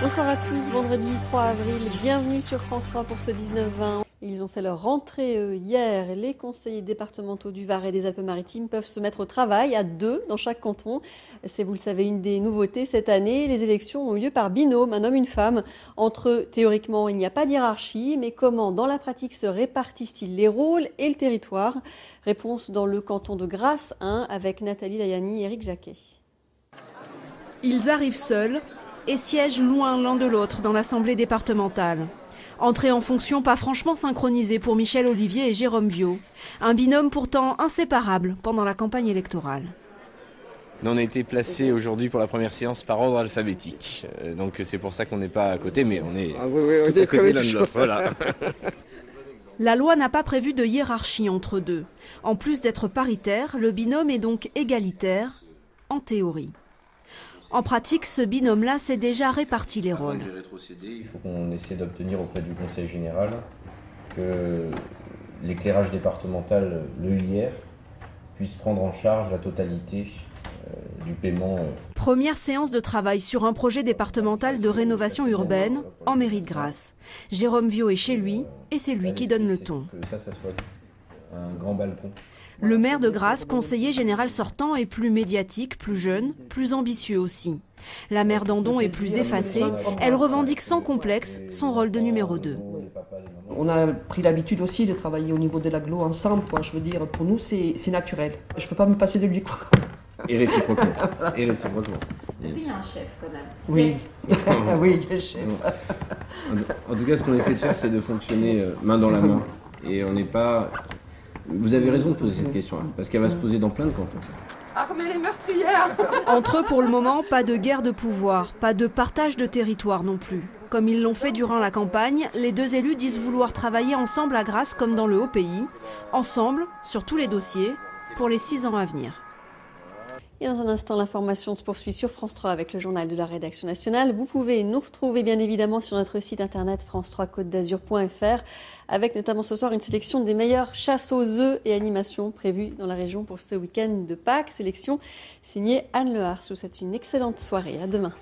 Bonsoir à tous, vendredi 3 avril, bienvenue sur France 3 pour ce 19-20. Ils ont fait leur rentrée hier. Les conseillers départementaux du Var et des Alpes-Maritimes peuvent se mettre au travail à 2 dans chaque canton. C'est, vous le savez, une des nouveautés cette année. Les élections ont eu lieu par binôme, un homme, une femme. Entre eux, théoriquement, il n'y a pas de hiérarchie, mais comment, dans la pratique, se répartissent-ils les rôles et le territoire? Réponse dans le canton de Grasse 1 avec Nathalie Layani et Éric Jacquet. Ils arrivent seuls et siègent loin l'un de l'autre dans l'Assemblée départementale. Entrée en fonction pas franchement synchronisée pour Michel Olivier et Jérôme Viau. Un binôme pourtant inséparable pendant la campagne électorale. On a été placés aujourd'hui pour la première séance par ordre alphabétique. Donc c'est pour ça qu'on n'est pas à côté, mais on est tout à côté l'un de l'autre. Voilà. La loi n'a pas prévu de hiérarchie entre deux. En plus d'être paritaire, le binôme est donc égalitaire, en théorie. En pratique, ce binôme-là s'est déjà réparti les rôles. Il faut qu'on essaie d'obtenir auprès du Conseil général que l'éclairage départemental, l'EIR, puisse prendre en charge la totalité du paiement. Première séance de travail sur un projet départemental de rénovation urbaine en mairie de Grasse. Jérôme Viau est chez lui et c'est lui qui donne le ton. Que ça soit un grand balcon. Le maire de Grasse, conseiller général sortant, est plus médiatique, plus jeune, plus ambitieux aussi. La maire d'Andon est plus effacée. Elle revendique sans complexe son rôle de numéro 2. On a pris l'habitude aussi de travailler au niveau de l'agglo ensemble, quoi. Je veux dire, pour nous, c'est naturel. Je ne peux pas me passer de lui, quoi. Et réciproquement. Et réciproquement. Est-ce qu'il y a un chef quand même? Oui, oui, il y a le chef. En tout cas, ce qu'on essaie de faire, c'est de fonctionner main dans la main. Et on n'est pas... Vous avez raison de poser cette question, parce qu'elle va se poser dans plein de cantons. Armez les meurtrières! Entre eux, pour le moment, pas de guerre de pouvoir, pas de partage de territoire non plus. Comme ils l'ont fait durant la campagne, les deux élus disent vouloir travailler ensemble à Grasse comme dans le Haut-Pays, ensemble, sur tous les dossiers, pour les 6 ans à venir. Et dans un instant, l'information se poursuit sur France 3 avec le journal de la rédaction nationale. Vous pouvez nous retrouver bien évidemment sur notre site internet france3côte-d'azur.fr avec notamment ce soir une sélection des meilleures chasses aux œufs et animations prévues dans la région pour ce week-end de Pâques. Sélection signée Anne Lehar. Je vous souhaite une excellente soirée. À demain.